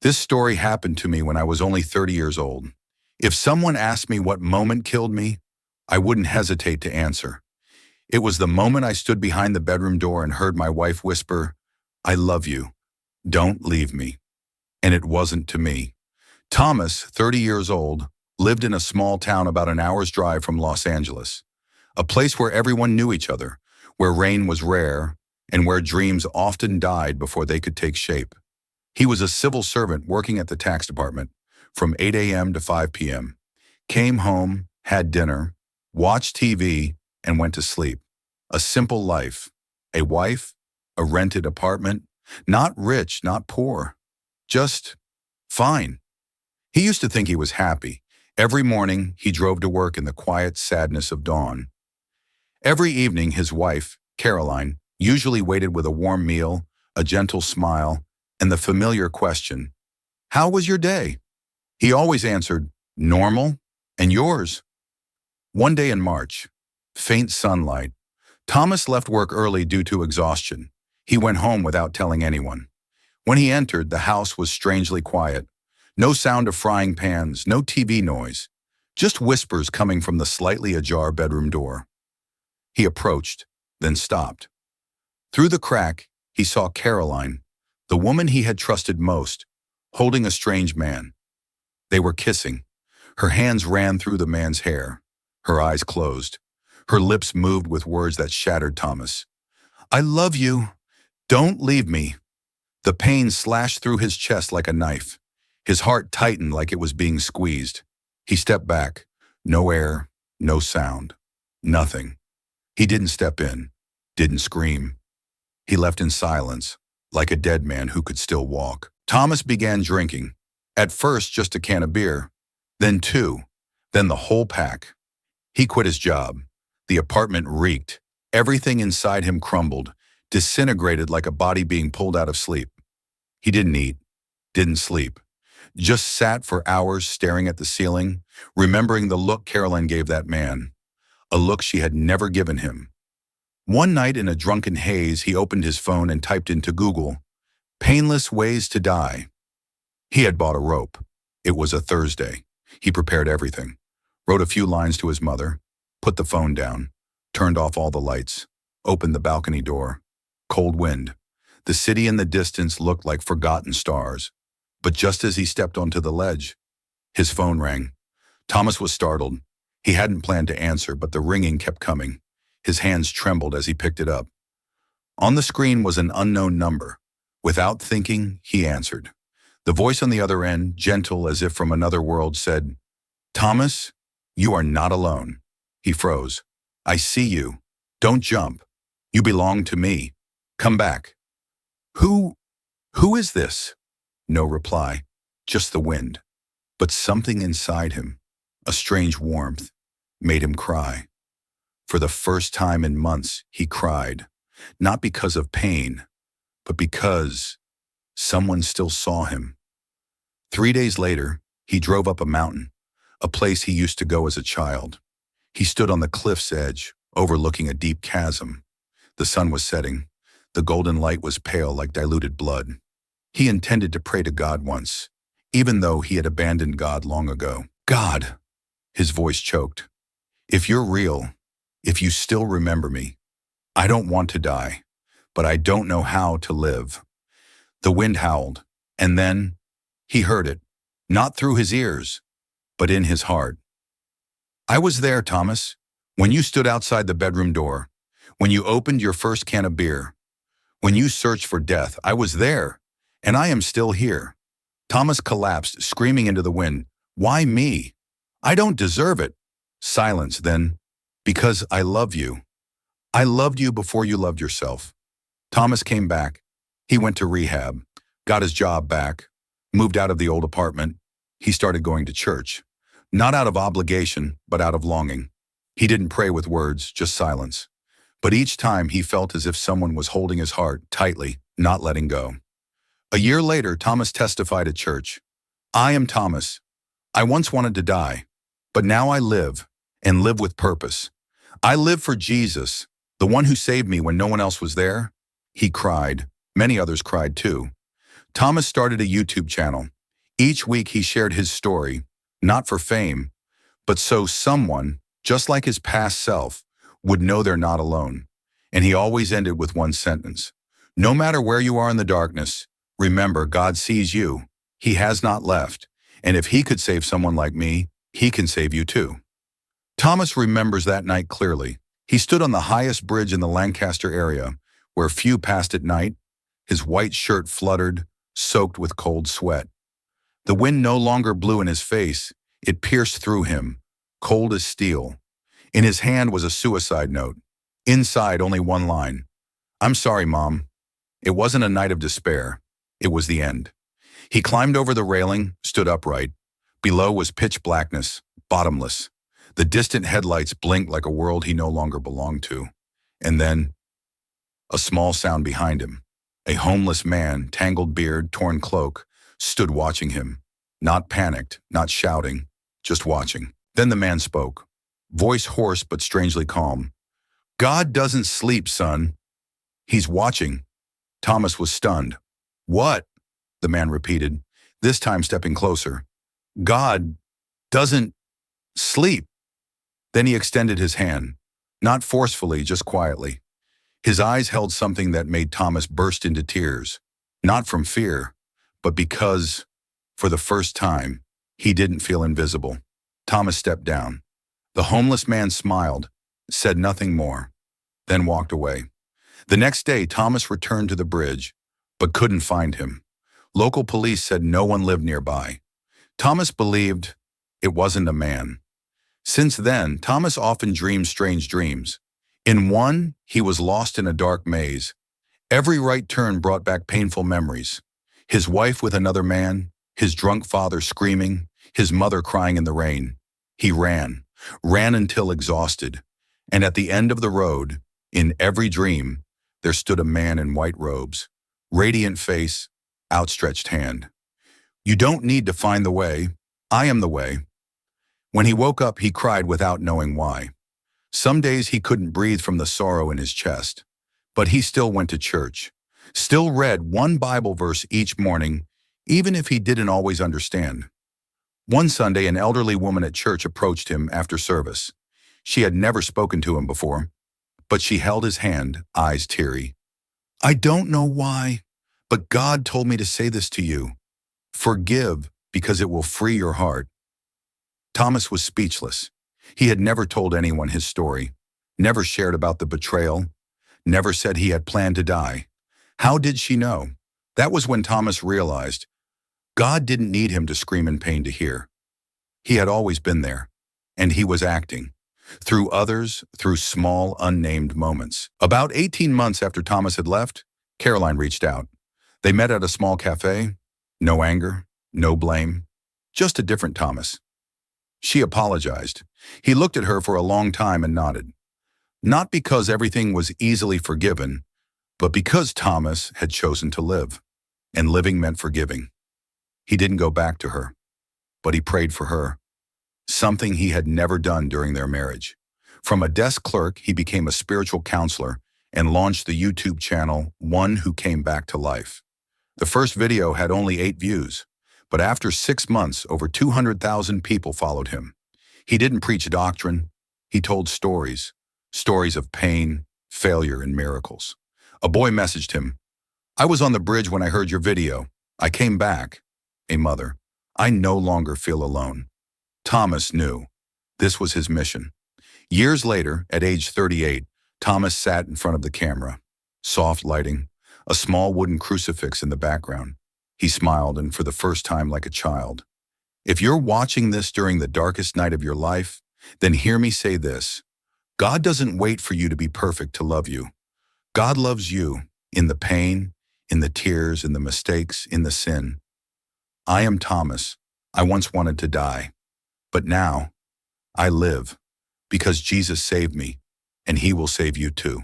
This story happened to me when I was only 30 years old. If someone asked me what moment killed me, I wouldn't hesitate to answer. It was the moment I stood behind the bedroom door and heard my wife whisper, "I love you. Don't leave me." And it wasn't to me. Thomas, 30 years old, lived in a small town about an hour's drive from Los Angeles, a place where everyone knew each other, where rain was rare, and where dreams often died before they could take shape. He was a civil servant working at the tax department from 8 a.m. to 5 p.m., came home, had dinner, watched TV, and went to sleep. A simple life. A wife, a rented apartment, not rich, not poor, just fine. He used to think he was happy. Every morning, he drove to work in the quiet sadness of dawn. Every evening, his wife, Caroline, usually waited with a warm meal, a gentle smile, and the familiar question, "How was your day?" He always answered, "Normal, and yours?" One day in March, faint sunlight, Thomas left work early due to exhaustion. He went home without telling anyone. When he entered, the house was strangely quiet. No sound of frying pans, no TV noise, just whispers coming from the slightly ajar bedroom door. He approached, then stopped. Through the crack, he saw Caroline, the woman he had trusted most, holding a strange man. They were kissing. Her hands ran through the man's hair. Her eyes closed. Her lips moved with words that shattered Thomas. "I love you. Don't leave me." The pain slashed through his chest like a knife. His heart tightened like it was being squeezed. He stepped back. No air, no sound, nothing. He didn't step in, didn't scream. He left in silence, like a dead man who could still walk. Thomas began drinking. At first, just a can of beer, then two, then the whole pack. He quit his job. The apartment reeked. Everything inside him crumbled, disintegrated like a body being pulled out of sleep. He didn't eat, didn't sleep, just sat for hours staring at the ceiling, remembering the look Caroline gave that man, a look she had never given him. One night in a drunken haze, he opened his phone and typed into Google, "Painless ways to die." He had bought a rope. It was a Thursday. He prepared everything, wrote a few lines to his mother, put the phone down, turned off all the lights, opened the balcony door. Cold wind. The city in the distance looked like forgotten stars. But just as he stepped onto the ledge, his phone rang. Thomas was startled. He hadn't planned to answer, but the ringing kept coming. His hands trembled as he picked it up. On the screen was an unknown number. Without thinking, he answered. The voice on the other end, gentle as if from another world, said, "Thomas, you are not alone." He froze. "I see you. Don't jump. You belong to me. Come back." Who is this?" No reply, just the wind. But something inside him, a strange warmth, made him cry. For the first time in months, he cried, not because of pain, but because someone still saw him. 3 days later, he drove up a mountain, a place he used to go as a child. He stood on the cliff's edge, overlooking a deep chasm. The sun was setting. The golden light was pale like diluted blood. He intended to pray to God once, even though he had abandoned God long ago. "God," his voice choked, "if you're real, if you still remember me, I don't want to die, but I don't know how to live." The wind howled, and then he heard it, not through his ears, but in his heart. "I was there, Thomas, when you stood outside the bedroom door, when you opened your first can of beer, when you searched for death. I was there, and I am still here." Thomas collapsed, screaming into the wind, "Why me? I don't deserve it." Silence, then, "Because I love you. I loved you before you loved yourself." Thomas came back. He went to rehab, got his job back, moved out of the old apartment. He started going to church, not out of obligation, but out of longing. He didn't pray with words, just silence. But each time he felt as if someone was holding his heart tightly, not letting go. A year later, Thomas testified at church. "I am Thomas. I once wanted to die, but now I live, and live with purpose. I live for Jesus, the one who saved me when no one else was there." He cried. Many others cried too. Thomas started a YouTube channel. Each week he shared his story, not for fame, but so someone, just like his past self, would know they're not alone. And he always ended with one sentence. No matter where you are in the darkness, remember God sees you. He has not left. And if he could save someone like me, he can save you too. Thomas remembers that night clearly. He stood on the highest bridge in the Lancaster area, where few passed at night. His white shirt fluttered, soaked with cold sweat. The wind no longer blew in his face. It pierced through him, cold as steel. In his hand was a suicide note. Inside, only one line. I'm sorry, Mom. It wasn't a night of despair. It was the end. He climbed over the railing, stood upright. Below was pitch blackness, bottomless. The distant headlights blinked like a world he no longer belonged to. And then, a small sound behind him. A homeless man, tangled beard, torn cloak, stood watching him. Not panicked, not shouting, just watching. Then the man spoke, voice hoarse but strangely calm. God doesn't sleep, son. He's watching. Thomas was stunned. What? The man repeated, this time stepping closer. God doesn't sleep. Then he extended his hand, not forcefully, just quietly. His eyes held something that made Thomas burst into tears, not from fear, but because, for the first time, he didn't feel invisible. Thomas stepped down. The homeless man smiled, said nothing more, then walked away. The next day, Thomas returned to the bridge, but couldn't find him. Local police said no one lived nearby. Thomas believed it wasn't a man. Since then, Thomas often dreamed strange dreams. In one, he was lost in a dark maze. Every right turn brought back painful memories. His wife with another man, his drunk father screaming, his mother crying in the rain. He ran until exhausted. And at the end of the road, in every dream, there stood a man in white robes, radiant face, outstretched hand. You don't need to find the way. I am the way. When he woke up, he cried without knowing why. Some days he couldn't breathe from the sorrow in his chest, but he still went to church, still read one Bible verse each morning, even if he didn't always understand. One Sunday, an elderly woman at church approached him after service. She had never spoken to him before, but she held his hand, eyes teary. I don't know why, but God told me to say this to you. Forgive, because it will free your heart. Thomas was speechless. He had never told anyone his story, never shared about the betrayal, never said he had planned to die. How did she know? That was when Thomas realized God didn't need him to scream in pain to hear. He had always been there, and he was acting. Through others, through small, unnamed moments. About 18 months after Thomas had left, Caroline reached out. They met at a small cafe. No anger, no blame, just a different Thomas. She apologized. He looked at her for a long time and nodded. Not because everything was easily forgiven, but because Thomas had chosen to live, and living meant forgiving. He didn't go back to her, but he prayed for her, something he had never done during their marriage. From a desk clerk, he became a spiritual counselor and launched the YouTube channel, One Who Came Back to Life. The first video had only 8 views, but after 6 months, over 200,000 people followed him. He didn't preach doctrine. He told stories of pain, failure, and miracles. A boy messaged him, I was on the bridge when I heard your video. I came back. A mother, I no longer feel alone. Thomas knew this was his mission. Years later, at age 38, Thomas sat in front of the camera. Soft lighting, a small wooden crucifix in the background. He smiled, and for the first time like a child. If you're watching this during the darkest night of your life, then hear me say this. God doesn't wait for you to be perfect to love you. God loves you in the pain, in the tears, in the mistakes, in the sin. I am Thomas. I once wanted to die, but now I live because Jesus saved me, and he will save you too.